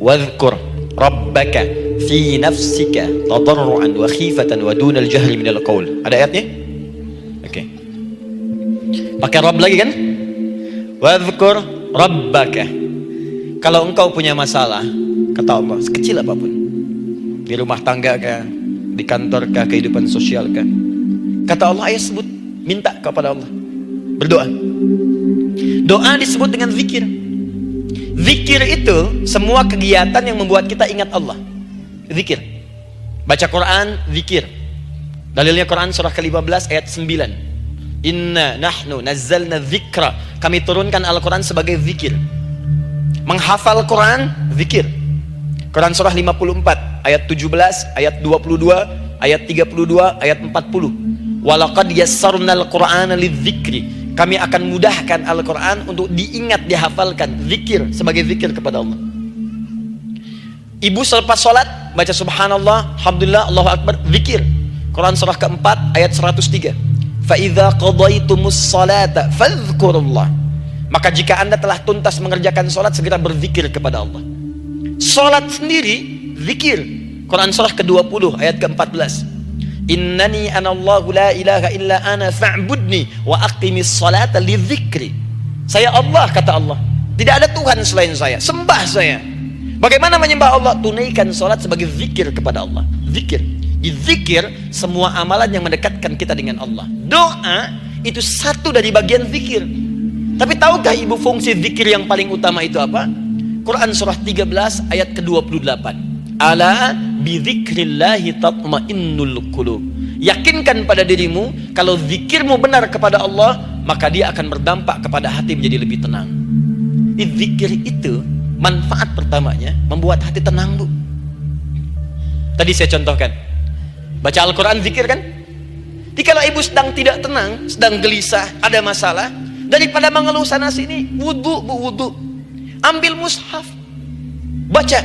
wadhkur rabbaka fi nafsika tadarruan wa khifatan wa dunal jahri minal qaul. Ada ayatnya? Oke. Pakai Rabb lagi kan? Wadhkur rabbaka. Kalau engkau punya masalah, kata Allah, sekecil apapun, di rumah tangga kah, di kantor kah, kehidupan sosial kah, kata Allah, ayat sebut, minta kepada Allah, berdoa. Doa disebut dengan zikir. Zikir itu semua kegiatan yang membuat kita ingat Allah. Zikir. Baca Quran, zikir. Dalilnya Quran surah ke-15 ayat 9. Inna nahnu nazzalna dzikra. Kami turunkan Al-Quran sebagai zikir. Menghafal Quran, zikir. Quran surah 54 ayat 17, ayat 22, ayat 32, ayat 40. Walaqad yassarnal Qur'ana lidzikri. Kami akan mudahkan Al-Quran untuk diingat, dihafalkan. Zikir, sebagai zikir kepada Allah. Ibu selepas sholat baca subhanallah, alhamdulillah, Allahu akbar, zikir. Quran surah keempat ayat 103. Fa'idha qadaitumus salata fadhkurullah. Maka jika anda telah tuntas mengerjakan sholat, segera berzikir kepada Allah. Sholat sendiri zikir. Quran surah ke-20 ayat ke-14. Innani anallahu la ilaha illa ana fa'budni wa aqimis salata lidzikri. Saya Allah, kata Allah, tidak ada Tuhan selain saya, sembah saya. Bagaimana menyembah Allah? Tunaikan salat sebagai zikir kepada Allah. Zikir. Di zikir semua amalan yang mendekatkan kita dengan Allah. Doa itu satu dari bagian zikir. Tapi tahukah ibu fungsi zikir yang paling utama itu apa? Quran surah 13 ayat ke-28. Ala bidzikrillahi tatmainnul qulub. Yakinkan pada dirimu, kalau zikirmu benar kepada Allah, maka dia akan berdampak kepada hati menjadi lebih tenang. Zikir itu manfaat pertamanya membuat hati tenang, Bu. Tadi saya contohkan, baca Al-Quran zikir kan? Jadi kalau ibu sedang tidak tenang, sedang gelisah, ada masalah, daripada mengeluh sana sini, wudu, Bu, wudu. Ambil mushaf, baca.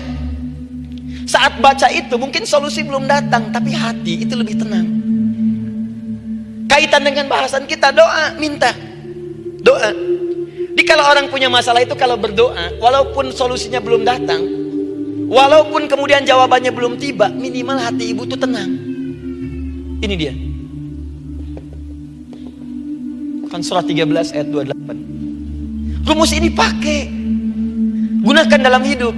Saat baca itu mungkin solusi belum datang, tapi hati itu lebih tenang. Kaitan dengan bahasan kita, doa, minta doa. Jadi kalau orang punya masalah itu, kalau berdoa, walaupun solusinya belum datang, walaupun kemudian jawabannya belum tiba, minimal hati ibu itu tenang. Ini dia kan surah 13 ayat 28. Rumus ini pakai, gunakan dalam hidup.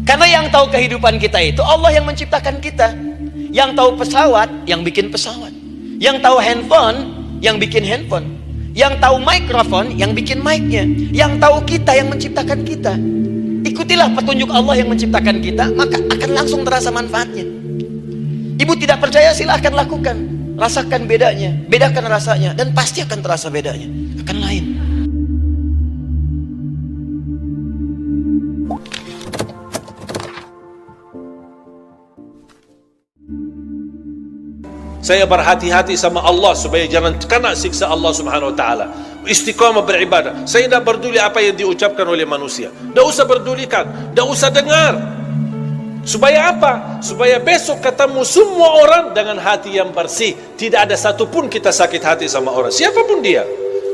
Karena yang tahu kehidupan kita itu Allah yang menciptakan kita. Yang tahu pesawat, yang bikin pesawat. Yang tahu handphone, yang bikin handphone. Yang tahu mikrofon, yang bikin mic-nya. Yang tahu kita, yang menciptakan kita. Ikutilah petunjuk Allah yang menciptakan kita, maka akan langsung terasa manfaatnya. Ibu tidak percaya, silahkan lakukan. Rasakan bedanya, bedakan rasanya, dan pasti akan terasa bedanya. Akan lain. Saya berhati-hati sama Allah supaya jangan kena siksa Allah subhanahu wa ta'ala. Istiqamah beribadah. Saya tidak peduli apa yang diucapkan oleh manusia. Tidak usah pedulikan, tidak usah dengar. Supaya apa? Supaya besok ketemu semua orang dengan hati yang bersih. Tidak ada satupun kita sakit hati sama orang, siapapun dia.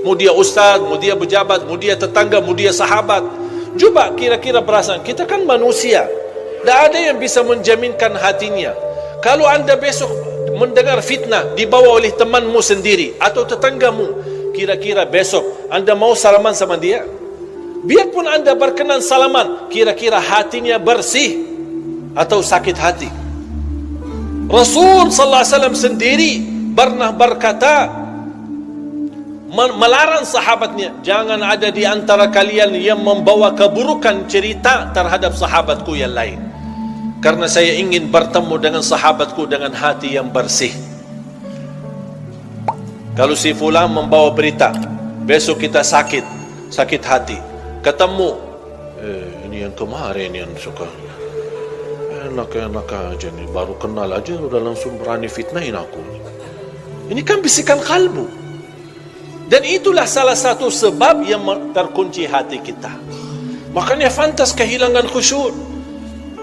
Mau dia ustaz, mau dia pejabat, mau dia tetangga, mau dia sahabat. Coba kira-kira perasaan, kita kan manusia. Tidak ada yang bisa menjaminkan hatinya. Kalau anda besok mendengar fitnah dibawa oleh temanmu sendiri atau tetanggamu, kira-kira besok anda mau salaman sama dia? Biarpun anda berkenan salaman, kira-kira hatinya bersih atau sakit hati? Rasul sallallahu alaihi wasallam sendiri pernah berkata, melarang sahabatnya, jangan ada di antara kalian yang membawa keburukan cerita terhadap sahabatku yang lain, karena saya ingin bertemu dengan sahabatku dengan hati yang bersih. Kalau si fulan membawa berita, besok kita sakit hati, ketemu, ini yang kemarin yang suka enak-enak aja nih, baru kenal aja udah langsung berani fitnahin aku. Ini kan bisikan kalbu. Dan itulah salah satu sebab yang terkunci hati kita. Makanya fantas kehilangan khusyuk.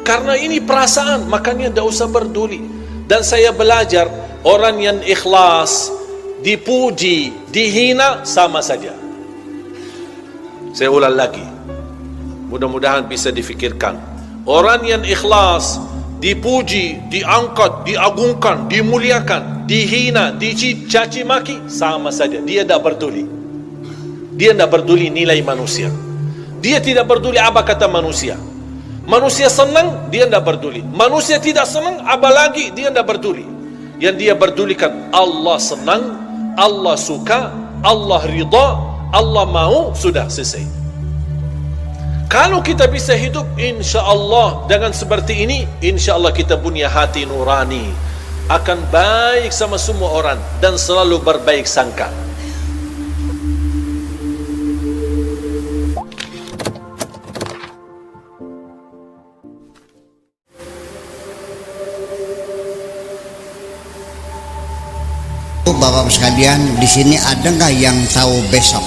Karena ini perasaan, makanya tidak usah peduli. Dan saya belajar, orang yang ikhlas, dipuji, dihina, sama saja. Saya ulang lagi, mudah-mudahan bisa difikirkan. Orang yang ikhlas dipuji, diangkat, diagungkan, dimuliakan, dihina, dicaci maki, sama saja. Dia tidak peduli. Dia tidak peduli nilai manusia. Dia tidak peduli apa kata manusia. Manusia senang, dia tidak peduli. Manusia tidak senang, apalagi dia tidak peduli. Yang dia pedulikan, Allah senang, Allah suka, Allah ridha, Allah mau, sudah selesai. Kalau kita bisa hidup insya Allah dengan seperti ini, insya Allah kita punya hati nurani, akan baik sama semua orang dan selalu berbaik sangka. Bapak sekalian, di sini ada nggak yang tahu besok?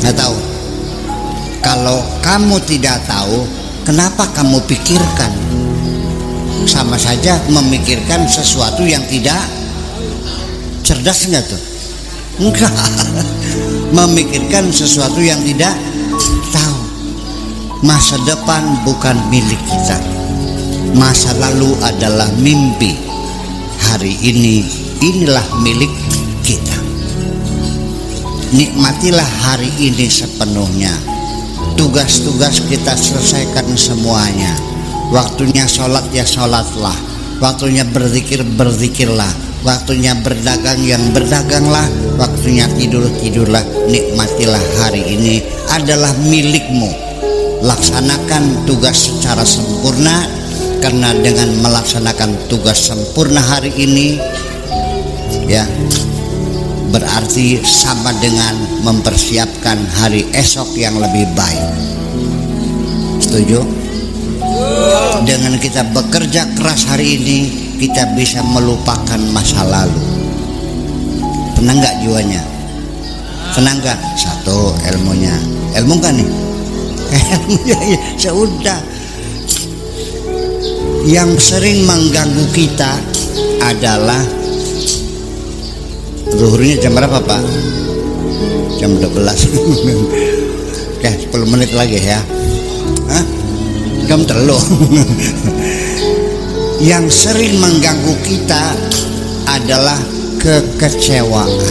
Nggak tahu. Kalau kamu tidak tahu, kenapa kamu pikirkan? Sama saja memikirkan sesuatu yang tidak cerdas, nggak tuh? Enggak. Memikirkan sesuatu yang tidak tahu. Masa depan bukan milik kita. Masa lalu adalah mimpi. Hari ini, inilah milik kita. Nikmatilah hari ini sepenuhnya. Tugas-tugas kita selesaikan semuanya. Waktunya sholat ya sholatlah. Waktunya berzikir berzikirlah. Waktunya berdagang yang berdaganglah. Waktunya tidur tidurlah. Nikmatilah hari ini adalah milikmu. Laksanakan tugas secara sempurna, karena dengan melaksanakan tugas sempurna hari ini, ya, berarti sama dengan mempersiapkan hari esok yang lebih baik. Setuju? Dengan kita bekerja keras hari ini, kita bisa melupakan masa lalu. Tenang nggak jiwanya? Tenang nggak? Satu, ilmunya. Ilmu kan nih? Ilmunya ya, sudah. Yang sering mengganggu kita adalah zuhurnya jam berapa Pak? Jam 12. Oke, 10 menit lagi ya. Hah? Jam 3. Yang sering mengganggu kita adalah kekecewaan,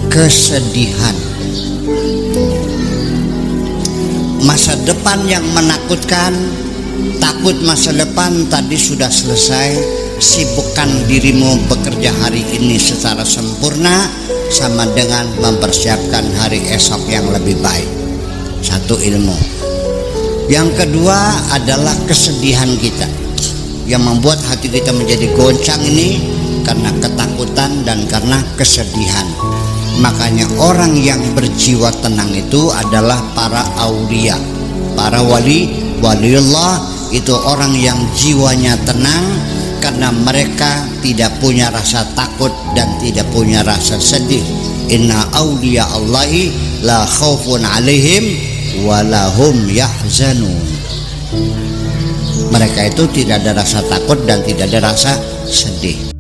kesedihan, masa depan yang menakutkan. Takut masa depan tadi sudah selesai. Sibukkan dirimu bekerja hari ini secara sempurna, sama dengan mempersiapkan hari esok yang lebih baik. Satu, ilmu. Yang kedua adalah kesedihan kita, yang membuat hati kita menjadi goncang ini karena ketakutan dan karena kesedihan. Makanya orang yang berjiwa tenang itu adalah para aulia, para waliullah. Itu orang yang jiwanya tenang karena mereka tidak punya rasa takut dan tidak punya rasa sedih. Inna awliya Allahi la khaufun alaihim wa lahum yahzanun. Mereka itu tidak ada rasa takut dan tidak ada rasa sedih.